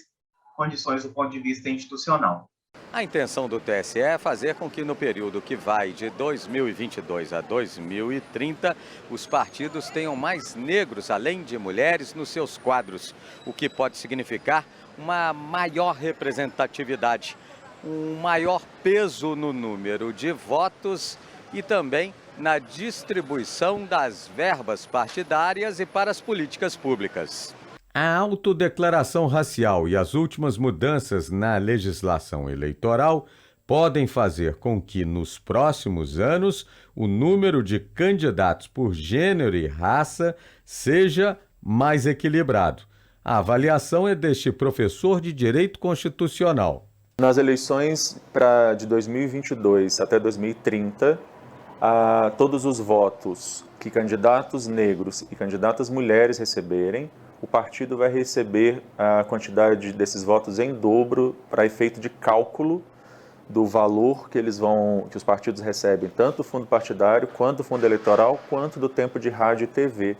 condições do ponto de vista institucional. A intenção do TSE é fazer com que no período que vai de 2022 a 2030, os partidos tenham mais negros, além de mulheres, nos seus quadros, o que pode significar uma maior representatividade, um maior peso no número de votos e também na distribuição das verbas partidárias e para as políticas públicas. A autodeclaração racial e as últimas mudanças na legislação eleitoral podem fazer com que, nos próximos anos, o número de candidatos por gênero e raça seja mais equilibrado. A avaliação é deste professor de Direito Constitucional. Nas eleições de 2022 até 2030, todos os votos que candidatos negros e candidatas mulheres receberem, o partido vai receber a quantidade desses votos em dobro para efeito de cálculo do valor que os partidos recebem, tanto o fundo partidário, quanto o fundo eleitoral, quanto do tempo de rádio e TV.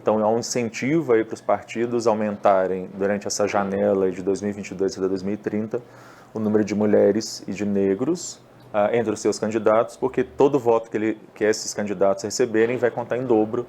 Então, é um incentivo aí para os partidos aumentarem, durante essa janela de 2022 até 2030, o número de mulheres e de negros entre os seus candidatos, porque todo voto que esses candidatos receberem vai contar em dobro.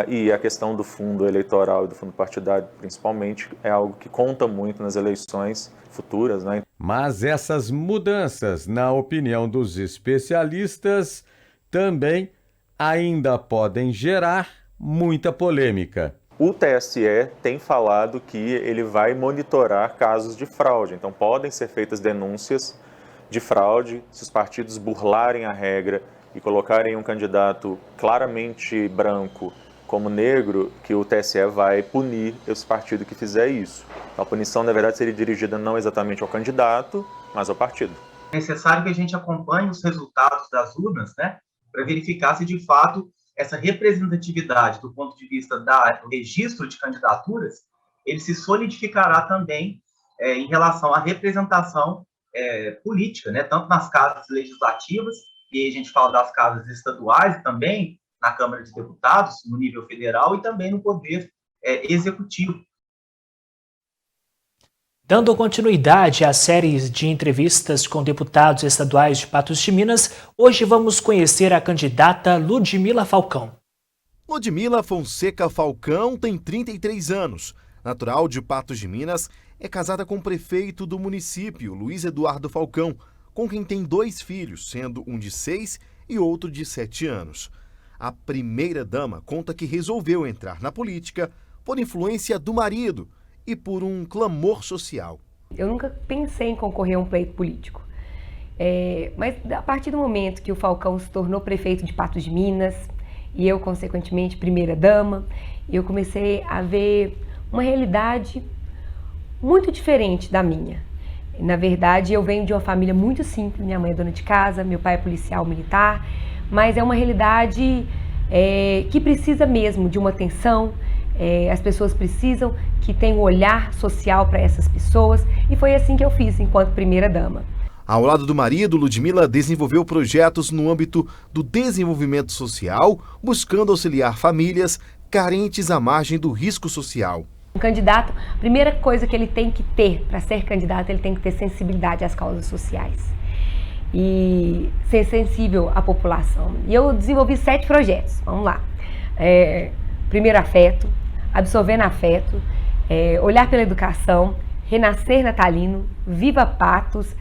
E a questão do fundo eleitoral e do fundo partidário, principalmente, é algo que conta muito nas eleições futuras, né? Mas essas mudanças, na opinião dos especialistas, também ainda podem gerar muita polêmica. O TSE tem falado que ele vai monitorar casos de fraude, então podem ser feitas denúncias de fraude se os partidos burlarem a regra e colocarem um candidato claramente branco como negro, que o TSE vai punir esse partido que fizer isso. A punição, na verdade, seria dirigida não exatamente ao candidato, mas ao partido. É necessário que a gente acompanhe os resultados das urnas, né, para verificar se, de fato, essa representatividade do ponto de vista do registro de candidaturas, ele se solidificará também em relação à representação política, né, tanto nas casas legislativas, e aí a gente fala das casas estaduais e também na Câmara de Deputados, no nível federal, e também no Poder Executivo. Dando continuidade às séries de entrevistas com deputados estaduais de Patos de Minas, hoje vamos conhecer a candidata Ludmila Falcão. Ludmila Fonseca Falcão tem 33 anos. Natural de Patos de Minas, é casada com o prefeito do município, Luiz Eduardo Falcão, com quem tem 2 filhos, sendo um de 6 e outro de 7 anos. A primeira-dama conta que resolveu entrar na política por influência do marido e por um clamor social. Eu nunca pensei em concorrer a um pleito político. Mas a partir do momento que o Falcão se tornou prefeito de Patos de Minas e eu, consequentemente, primeira-dama, eu comecei a ver uma realidade muito diferente da minha. Na verdade, eu venho de uma família muito simples, minha mãe é dona de casa, meu pai é policial militar, mas é uma realidade que precisa mesmo de uma atenção, as pessoas precisam que tenha um olhar social para essas pessoas, e foi assim que eu fiz enquanto primeira-dama. Ao lado do marido, Ludmila desenvolveu projetos no âmbito do desenvolvimento social, buscando auxiliar famílias carentes à margem do risco social. Um candidato, a primeira coisa que ele tem que ter para ser candidato, ele tem que ter sensibilidade às causas sociais e ser sensível à população. E eu desenvolvi 7 projetos, vamos lá. Primeiro afeto, absorvendo afeto, olhar pela educação, renascer natalino, viva Patos,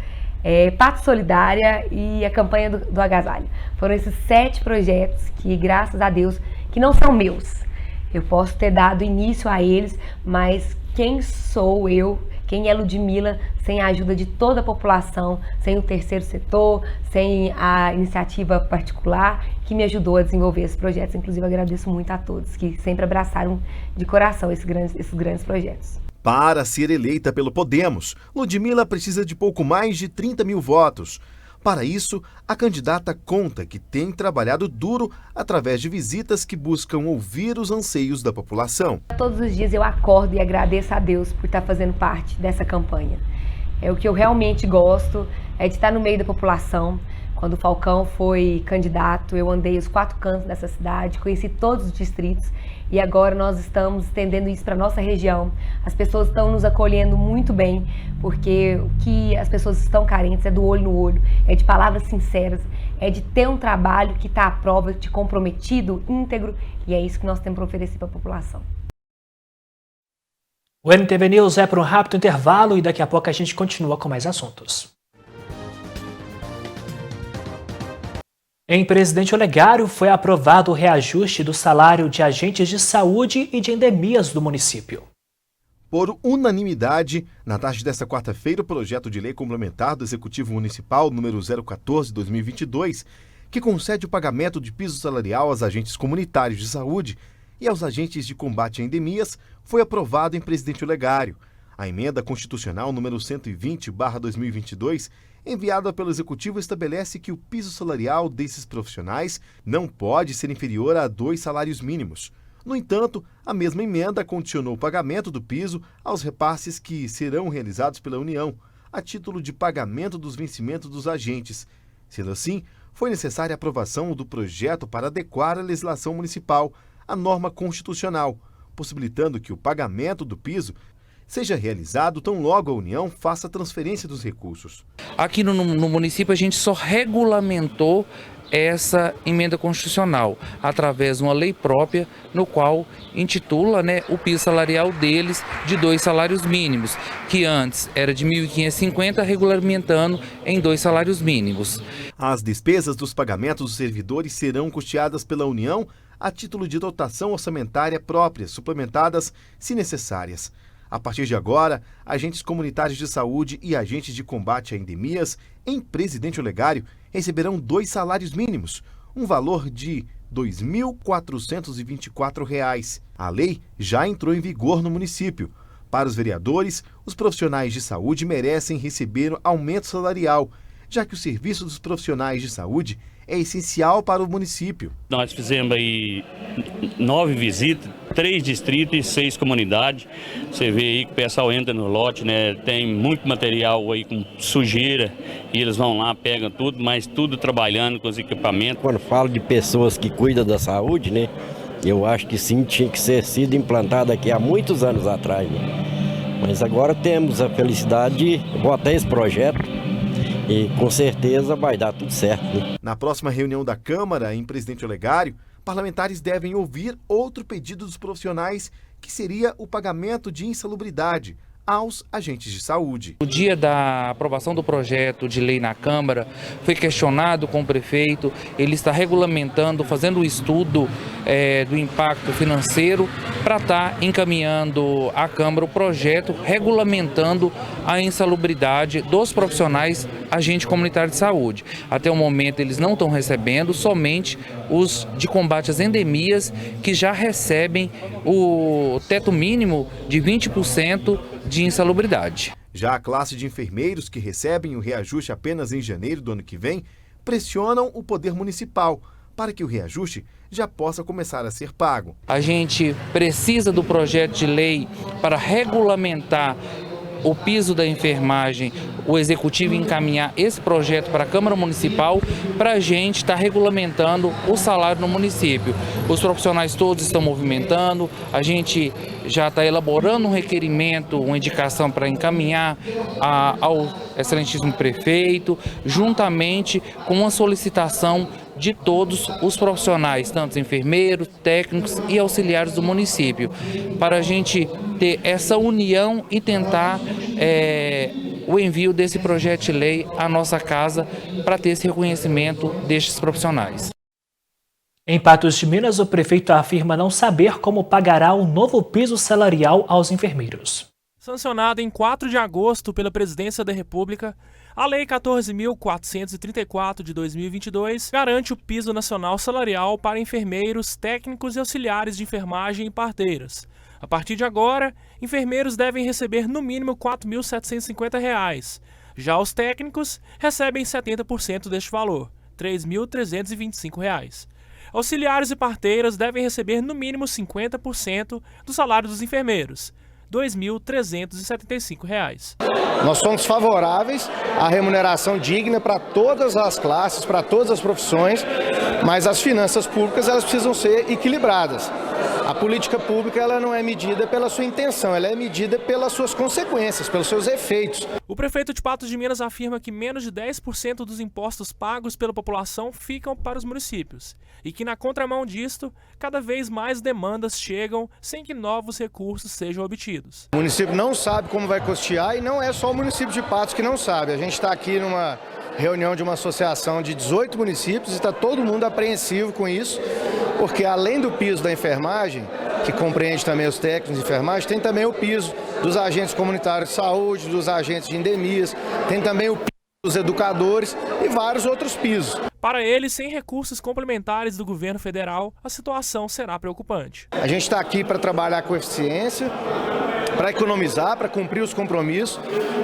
Patos Solidária e a campanha do agasalho. Foram esses 7 projetos que, graças a Deus, que não são meus. Eu posso ter dado início a eles, mas quem sou eu, quem é Ludmila, sem a ajuda de toda a população, sem o terceiro setor, sem a iniciativa particular que me ajudou a desenvolver esses projetos. Inclusive, eu agradeço muito a todos que sempre abraçaram de coração esses grandes projetos. Para ser eleita pelo Podemos, Ludmila precisa de pouco mais de 30 mil votos. Para isso, a candidata conta que tem trabalhado duro através de visitas que buscam ouvir os anseios da população. Todos os dias eu acordo e agradeço a Deus por estar fazendo parte dessa campanha. O que eu realmente gosto é de estar no meio da população, Quando o Falcão foi candidato, eu andei os 4 cantos dessa cidade, conheci todos os distritos e agora nós estamos estendendo isso para a nossa região. As pessoas estão nos acolhendo muito bem, porque o que as pessoas estão carentes é do olho no olho, é de palavras sinceras, é de ter um trabalho que está à prova, de comprometido, íntegro, e é isso que nós temos para oferecer para a população. O NTV News é para um rápido intervalo e daqui a pouco a gente continua com mais assuntos. Em Presidente Olegário foi aprovado o reajuste do salário de agentes de saúde e de endemias do município. Por unanimidade, na tarde desta quarta-feira, o projeto de lei complementar do Executivo Municipal número 014/2022, que concede o pagamento de piso salarial aos agentes comunitários de saúde e aos agentes de combate a endemias, foi aprovado em Presidente Olegário. A emenda constitucional número 120/2022, enviada pelo Executivo, estabelece que o piso salarial desses profissionais não pode ser inferior a 2 salários mínimos. No entanto, a mesma emenda condicionou o pagamento do piso aos repasses que serão realizados pela União, a título de pagamento dos vencimentos dos agentes. Sendo assim, foi necessária a aprovação do projeto para adequar a legislação municipal à norma constitucional, possibilitando que o pagamento do piso seja realizado tão logo a União faça a transferência dos recursos. Aqui no município a gente só regulamentou essa emenda constitucional através de uma lei própria, no qual intitula, o piso salarial deles de 2 salários mínimos, que antes era de R$ 1.550, regulamentando em 2 salários mínimos. As despesas dos pagamentos dos servidores serão custeadas pela União a título de dotação orçamentária própria, suplementadas se necessárias. A partir de agora, agentes comunitários de saúde e agentes de combate a endemias em Presidente Olegário receberão 2 salários mínimos, um valor de R$ 2.424. A lei já entrou em vigor no município. Para os vereadores, os profissionais de saúde merecem receber aumento salarial, já que o serviço dos profissionais de saúde é essencial para o município. Nós fizemos aí 9 visitas, 3 distritos e 6 comunidades. Você vê aí que o pessoal entra no lote, tem muito material aí com sujeira e eles vão lá, pegam tudo, mas tudo trabalhando com os equipamentos. Quando falo de pessoas que cuidam da saúde, eu acho que sim, tinha que ser sido implantado aqui há muitos anos atrás. Mas agora temos a felicidade de botar esse projeto. E com certeza vai dar tudo certo. Na próxima reunião da Câmara, em Presidente Olegário, parlamentares devem ouvir outro pedido dos profissionais, que seria o pagamento de insalubridade aos agentes de saúde. No dia da aprovação do projeto de lei na Câmara, foi questionado com o prefeito, ele está regulamentando, fazendo o estudo do impacto financeiro para estar encaminhando à Câmara o projeto regulamentando a insalubridade dos profissionais agentes comunitários de saúde. Até o momento eles não estão recebendo, somente os de combate às endemias, que já recebem o teto mínimo de 20% de insalubridade. Já a classe de enfermeiros, que recebem o reajuste apenas em janeiro do ano que vem, pressionam o poder municipal para que o reajuste já possa começar a ser pago. A gente precisa do projeto de lei para regulamentar o piso da enfermagem, o Executivo encaminhar esse projeto para a Câmara Municipal para a gente estar regulamentando o salário no município. Os profissionais todos estão movimentando, a gente já está elaborando um requerimento, uma indicação para encaminhar ao excelentíssimo prefeito, juntamente com uma solicitação de todos os profissionais, tanto os enfermeiros, técnicos e auxiliares do município, para a gente ter essa união e tentar o envio desse projeto de lei à nossa casa para ter esse reconhecimento destes profissionais. Em Patos de Minas, o prefeito afirma não saber como pagará o novo piso salarial aos enfermeiros. Sancionada em 4 de agosto pela Presidência da República, a Lei 14.434 de 2022 garante o piso nacional salarial para enfermeiros, técnicos e auxiliares de enfermagem e parteiras. A partir de agora, enfermeiros devem receber no mínimo R$ 4.750. Já os técnicos recebem 70% deste valor, R$ 3.325. Auxiliares e parteiras devem receber no mínimo 50% do salário dos enfermeiros, R$ 2.375. Nós somos favoráveis à remuneração digna para todas as classes, para todas as profissões, mas as finanças públicas elas precisam ser equilibradas. A política pública ela não é medida pela sua intenção, ela é medida pelas suas consequências, pelos seus efeitos. O prefeito de Patos de Minas afirma que menos de 10% dos impostos pagos pela população ficam para os municípios e que, na contramão disto, cada vez mais demandas chegam sem que novos recursos sejam obtidos. O município não sabe como vai custear e não é só o município de Patos que não sabe. A gente está aqui numa reunião de uma associação de 18 municípios e está todo mundo apreensivo com isso, porque além do piso da enfermagem, que compreende também os técnicos de enfermagem, tem também o piso dos agentes comunitários de saúde, dos agentes de endemias, tem também o piso dos educadores e vários outros pisos. Para ele, sem recursos complementares do governo federal, a situação será preocupante. A gente está aqui para trabalhar com eficiência, para economizar, para cumprir os compromissos,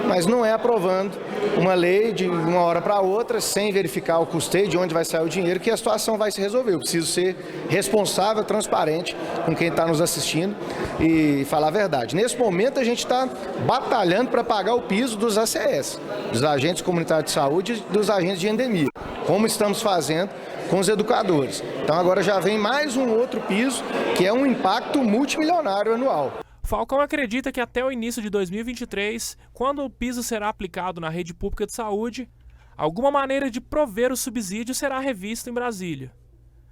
mas não é aprovando uma lei de uma hora para outra, sem verificar o custeio, de onde vai sair o dinheiro, que a situação vai se resolver. Eu preciso ser responsável, transparente com quem está nos assistindo e falar a verdade. Nesse momento, a gente está batalhando para pagar o piso dos ACS, dos agentes comunitários de saúde e dos agentes de endemia, como estamos fazendo com os educadores. Então agora já vem mais um outro piso, que é um impacto multimilionário anual. Falcão acredita que até o início de 2023, quando o piso será aplicado na rede pública de saúde, alguma maneira de prover o subsídio será revista em Brasília.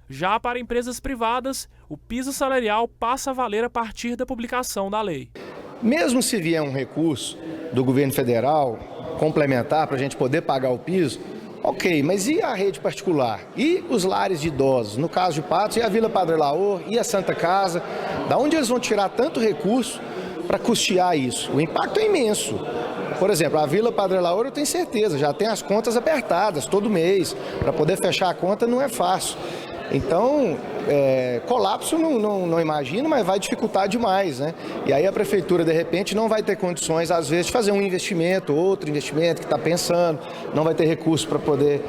Já para empresas privadas, o piso salarial passa a valer a partir da publicação da lei. Mesmo se vier um recurso do governo federal complementar para a gente poder pagar o piso, ok, mas e a rede particular? E os lares de idosos? No caso de Patos, e a Vila Padre Laor? E a Santa Casa? Da onde eles vão tirar tanto recurso para custear isso? O impacto é imenso. Por exemplo, a Vila Padre Laor, eu tenho certeza, já tem as contas apertadas todo mês. Para poder fechar a conta não é fácil. Então, colapso não imagino, mas vai dificultar demais, né? E aí a prefeitura, de repente, não vai ter condições, às vezes, de fazer um investimento, outro investimento que está pensando, não vai ter recurso para poder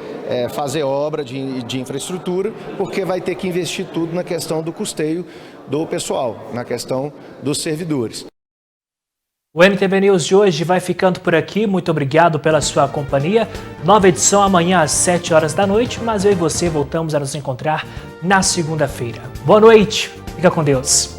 fazer obra de infraestrutura, porque vai ter que investir tudo na questão do custeio do pessoal, na questão dos servidores. O NTV News de hoje vai ficando por aqui. Muito obrigado pela sua companhia. Nova edição amanhã às 7 horas da noite, mas eu e você voltamos a nos encontrar na segunda-feira. Boa noite. Fica com Deus.